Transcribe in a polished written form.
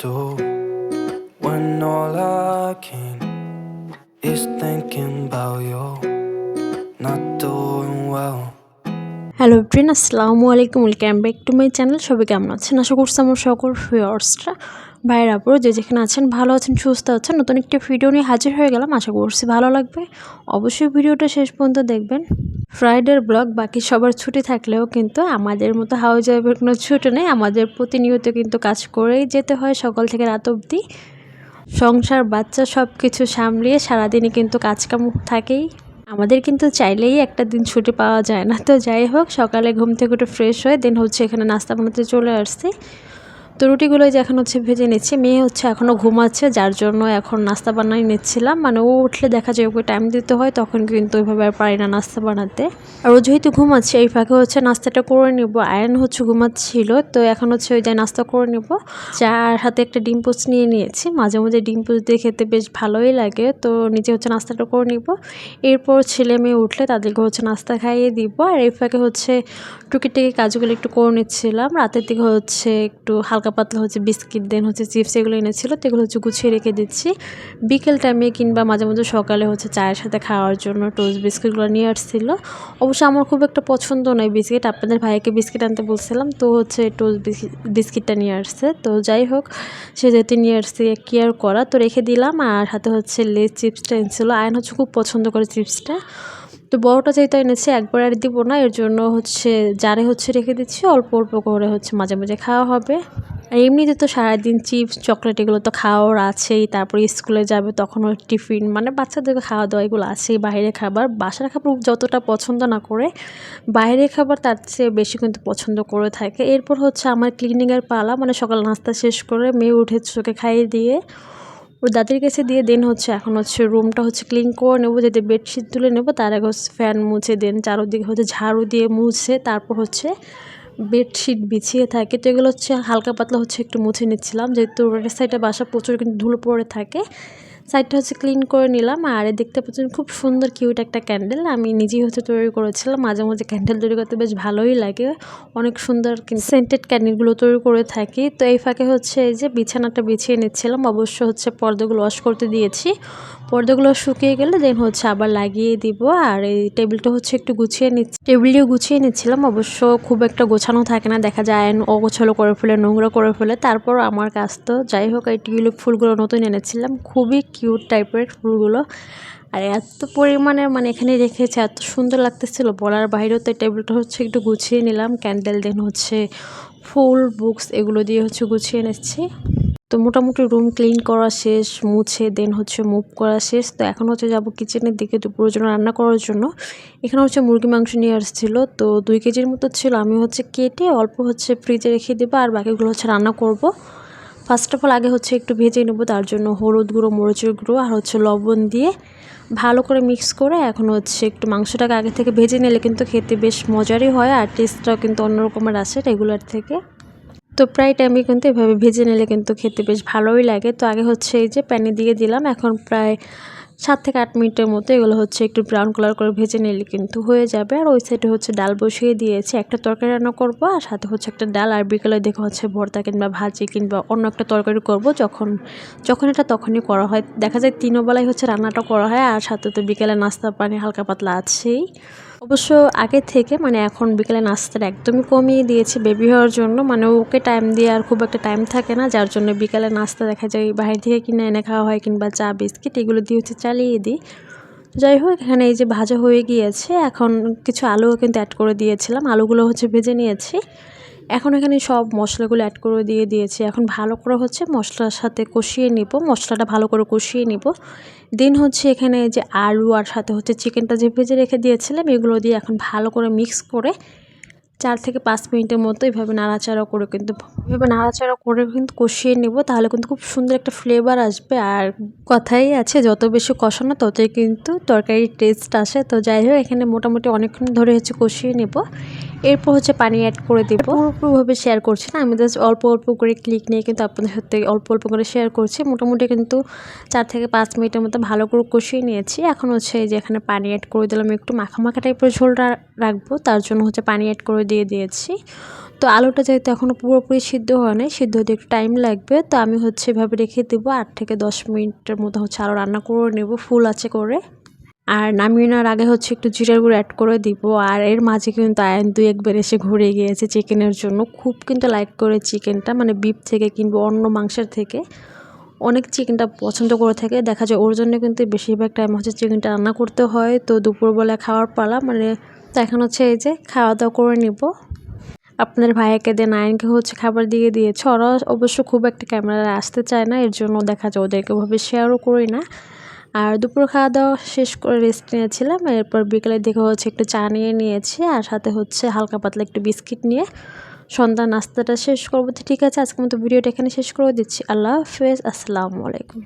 do when all I can is thinking about you not doing well. Hello everyone, আসসালামু আলাইকুম। Welcome back to my channel. সবাই কেমন আছেন? আশা করছি আমার সকল ভিউয়ার্সরা ভাইয়ের আপুরা যে যেখানে আছেন ভালো আছেন, সুস্থ আছেন। নতুন একটা ভিডিও নিয়ে হাজির হয়ে গেলাম। আশা করছি ভালো লাগবে। অবশ্যই ভিডিওটা শেষ পর্যন্ত দেখবেন। ফ্রাইডের ব্লগ বাকি সবার ছুটি থাকলেও কিন্তু আমাদের মতো হাউস ওয়াইফের কোনো ছুটি নেই। আমাদের প্রতিনিয়ত কিন্তু কাজ করেই যেতে হয় সকাল থেকে রাত অবধি। সংসার বাচ্চা সব কিছু সামলিয়ে সারাদিনই কিন্তু কাজকাম থাকেই। আমাদের কিন্তু চাইলেই একটা দিন ছুটি পাওয়া যায় না। তো যাই হোক, সকালে ঘুম থেকে উঠে ফ্রেশ হয়ে দেন হচ্ছে এখানে নাস্তা বানাতে চলে আসছি। তো রুটিগুলোই যে এখন হচ্ছে ভেজে নিচ্ছি। মেয়ে হচ্ছে এখনও ঘুমাচ্ছে, যার জন্য এখন নাস্তা বানাই নিচ্ছিলাম। মানে ও উঠলে দেখা যায় ওকে টাইম দিতে হয়, তখন কিন্তু ওইভাবে আর পারি না নাস্তা বানাতে। আর ও যেহেতু ঘুমাচ্ছে এই ফাঁকে হচ্ছে নাস্তাটা করে নিব। আয়ন হচ্ছে ঘুমাচ্ছিল, তো এখন হচ্ছে ওই যে নাস্তা করে নিব। চার হাতে একটা ডিম পোস্ট নিয়ে নিয়েছি। মাঝে মাঝে ডিম পোস্ট দিয়ে খেতে বেশ ভালোই লাগে। তো নিজে হচ্ছে নাস্তাটা করে নিব। এরপর ছেলে মেয়ে উঠলে তাদেরকে হচ্ছে নাস্তা খাইয়ে দিব। আর এই ফাঁকে হচ্ছে টুকিটাকি কাজগুলো একটু করে নিচ্ছিলাম। রাতের দিকে হচ্ছে একটু হালকা পাতলা হচ্ছে বিস্কিট দেন হচ্ছে চিপস এগুলো এনেছিল, তো এগুলো হচ্ছে গুছিয়ে রেখে দিচ্ছি। বিকেল টাইমে কিংবা মাঝে মাঝে সকালে হচ্ছে চায়ের সাথে খাওয়ার জন্য টোস্ট বিস্কিটগুলো নিয়ে আসছিল। অবশ্য আমার খুব একটা পছন্দ নয় বিস্কিট। আপনাদের ভাইকে বিস্কিট আনতে বলছিলাম, তো হচ্ছে টোস্ট বিস্কিটটা নিয়ে আসছে। তো যাই হোক, সে যেহেতু নিয়ে আসছে কি আর করা, তো রেখে দিলাম। আর হাতে হচ্ছে লেস চিপসটা এনেছিল। আয়ন হচ্ছে খুব পছন্দ করে চিপসটা। তো বড়টা যেহেতু এনেছে একবার আর দিব না, এর জন্য হচ্ছে জারে হচ্ছে রেখে দিচ্ছি। অল্প অল্প করে হচ্ছে মাঝে মাঝে খাওয়া হবে। আর এমনিতে তো সারাদিন চিপস চকলেট এগুলো তো খাওয়ার আছেই। তারপরে স্কুলে যাবে তখনও টিফিন, মানে বাচ্চাদেরকে খাওয়া দাওয়া এগুলো আছেই। বাইরে খাবার, বাসার খাবার যতটা পছন্দ না করে বাইরের খাবার তার চেয়ে বেশি কিন্তু পছন্দ করে থাকে। এরপর হচ্ছে আমার ক্লিনিংয়ের পালা, মানে সকাল নাস্তা শেষ করে মেয়ে উঠে চোখে খাইয়ে দিয়ে ওর দাদির কাছে দিয়ে দেন হচ্ছে এখন হচ্ছে রুমটা হচ্ছে ক্লিন করে নেবো। যাতে বেডশিট তুলে নেবো, তার আগে হচ্ছে ফ্যান মুছে দেন চারোদিকে হচ্ছে ঝাড়ু দিয়ে মুছে তারপর হচ্ছে বেডশিট বিছিয়ে থাকে। তো এগুলো হচ্ছে হালকা পাতলা হচ্ছে একটু মুছে নিচ্ছিলাম, যেহেতু রোডের সাইডে বাসা প্রচুর কিন্তু ধুলো পড়ে থাকে। সাইডটা হচ্ছে ক্লিন করে নিলাম। আর দেখতে পাচ্ছেন খুব সুন্দর কিউট একটা ক্যান্ডেল আমি নিজেই হচ্ছে তৈরি করেছিলাম। মাঝে মাঝে ক্যান্ডেল তৈরি করতে বেশ ভালোই লাগে। অনেক সুন্দর সেন্টেড ক্যান্ডেলগুলো তৈরি করে থাকি। তো এই ফাঁকে হচ্ছে এই যে বিছানাটা বিছিয়ে নিচ্ছিলাম। অবশ্য হচ্ছে পর্দাগুলো ওয়াশ করতে দিয়েছি। পর্দাগুলো শুকিয়ে গেলে দেন হচ্ছে আবার লাগিয়ে দিব। আর এই টেবিলটা হচ্ছে একটু গুছিয়ে নিচ্ছি, টেবিলটিও গুছিয়ে নিচ্ছিলাম। অবশ্য খুব একটা গোছানো থাকে না, দেখা যায় অগোছালো করে ফেলে, নোংরা করে ফেলে। তারপর আমার কাজ তো যাই হোক। এই টিউলিপ ফুলগুলো নতুন এনেছিলাম, খুবই কিউট টাইপের ফুলগুলো। আর এত পরিমাণের মানে এখানে রেখেছে, এত সুন্দর লাগতেছিল বলার বাইরেও। তো টেবিলটা হচ্ছে একটু গুছিয়ে নিলাম। ক্যান্ডেল দেন হচ্ছে ফুল বুকস এগুলো দিয়ে হচ্ছে গুছিয়ে নিচ্ছি। তো মোটামুটি রুম ক্লিন করা শেষ, মুছে দেন হচ্ছে মুভ করা শেষ। তো এখন হচ্ছে যাব কিচেনের দিকে দুপুরের জন্য রান্না করার জন্য। এখানে হচ্ছে মুরগি মাংস নিয়ে আসছিল, তো 2 কেজির মতো ছিল। আমি হচ্ছে কেটে অল্প হচ্ছে ফ্রিজে রেখে দেবো, আর বাকিগুলো হচ্ছে রান্না করব। ফার্স্ট অফ অল আগে হচ্ছে একটু ভেজে নেব, তার জন্য হলুদ গুঁড়ো, মরিচের গুঁড়ো আর হচ্ছে লবণ দিয়ে ভালো করে মিক্স করে এখন হচ্ছে একটু মাংসটাকে আগে থেকে ভেজে নিলে কিন্তু খেতে বেশ মজারই হয়। আর টেস্টটাও কিন্তু অন্যরকমের আসে রেগুলার থেকে। তো প্রায় টাইমে কিন্তু এভাবে ভেজে নিলে কিন্তু খেতে বেশ ভালোই লাগে। তো আগে হচ্ছে এই যে প্যানে দিয়ে দিলাম। এখন প্রায় 7 থেকে 8 মিনিটের মতো এগুলো হচ্ছে একটু ব্রাউন কালার করে ভেজে নিলে কিন্তু হয়ে যাবে। আর ওই সাইডে হচ্ছে ডাল বসিয়ে দিয়েছি, একটা তরকারি রান্না করব আর সাথে হচ্ছে একটা ডাল। আর বিকেলে দেখে হচ্ছে ভর্তা কিংবা ভাজি কিংবা অন্য একটা তরকারি করব। যখন যখন এটা তখনই করা হয়, দেখা যায় 3 বেলায় হচ্ছে রান্নাটা করা হয়। আর সাথে তো বিকেলে নাস্তা পানি হালকা পাতলা আছেই। অবশ্য আগে থেকে মানে এখন বিকেলে নাস্তাটা একদমই কমিয়ে দিয়েছি বেবি হওয়ার জন্য। মানে ওকে টাইম দিয়ে আর খুব একটা টাইম থাকে না, যার জন্য বিকেলে নাস্তা দেখা যায় বাইরে থেকে কিনে এনে খাওয়া হয় কিংবা চা বিস্কিট এগুলো দিয়ে হচ্ছে চালিয়ে দিই। যাই হোক, এখানে এই যে ভাজা হয়ে গিয়েছে। এখন কিছু আলুও কিন্তু অ্যাড করে দিয়েছিলাম, আলুগুলো হচ্ছে ভেজে নিয়েছি। এখন এখানে সব মশলাগুলো অ্যাড করে দিয়েছি। এখন ভালো করে হচ্ছে মশলার সাথে কষিয়ে নিব, মশলাটা ভালো করে কষিয়ে নিব। দেন হচ্ছে এখানে যে আলু আর সাথে হচ্ছে চিকেনটা যে ভেজে রেখে দিয়েছিলাম এগুলো দিয়ে এখন ভালো করে মিক্স করে 4 থেকে 5 মিনিটের মতো এভাবে নাড়াচাড়া করে কিন্তু কষিয়ে নেব। তাহলে কিন্তু খুব সুন্দর একটা ফ্লেভার আসবে। আর কথাই আছে, যত বেশি কষানো ততই কিন্তু তরকারির টেস্ট আসে। তো যাই হোক, এখানে মোটামুটি অনেকক্ষণ ধরে হচ্ছে কষিয়ে নেব। এরপর হচ্ছে পানি অ্যাড করে দেবো। পুরোপুরিভাবে শেয়ার করছি না, আমি জাস্ট অল্প অল্প করে ক্লিক নিয়ে কিন্তু আপনাদের সাথে অল্প অল্প করে শেয়ার করছি। মোটামুটি কিন্তু 4 থেকে 5 মিনিটের মতো ভালো করে কষিয়ে নিয়েছি। এখন হচ্ছে এই যে এখানে পানি অ্যাড করে দিলাম, একটু মাখা মাখা টাইপের ঝোলটা রাখবো, তার জন্য হচ্ছে পানি অ্যাড করে দিয়ে দিয়েছি। তো আলুটা যেহেতু এখনও পুরোপুরি সিদ্ধ হয় নাই, সিদ্ধ হতে একটু টাইম লাগবে, তো আমি হচ্ছে এভাবে রেখে দেবো। 8 থেকে 10 মিনিটের মতো হচ্ছে আরও রান্না করে নেব ফুল আঁচে করে। আর নামিয়ে নেওয়ার আগে হচ্ছে একটু জিরার গুঁড়ো অ্যাড করে দিব। আর এর মাঝে কিন্তু আয়ান 2 একবার এসে ঘুরে গিয়েছে চিকেনের জন্য। খুব কিন্তু লাইক করে চিকেনটা, মানে বিফ থেকে কিংবা অন্য মাংসের থেকে অনেক চিকেনটা পছন্দ করে থাকে। দেখা যায় ওর জন্য কিন্তু বেশিরভাগ টাইম হচ্ছে চিকেনটা রান্না করতে হয়। তো দুপুরবেলা খাওয়ার পালা, মানে তো এখন হচ্ছে এই যে খাওয়া দাওয়া করে নিব। আপনার ভাইয়াকে দেন আয়নকে হচ্ছে খাবার দিয়ে দিয়েছে। ওরা অবশ্য খুব একটা ক্যামেরায় আসতে চায় না, এর জন্য দেখা যায় ওদেরকে ওভাবে শেয়ারও করি না। আর দুপুর খাওয়া দাওয়া শেষ করে রেস্ট নিয়েছিলাম। এরপর বিকেলের দিকে হচ্ছে একটু চা নিয়ে নিয়েছি, আর সাথে হচ্ছে হালকা পাতলা একটু বিস্কিট নিয়ে সন্ধ্যা নাস্তাটা শেষ করবো। তো ঠিক আছে, আজকের মতো ভিডিওটা এখানে শেষ করে দিচ্ছি। আল্লাহ হাফেজ, আসসালামু আলাইকুম।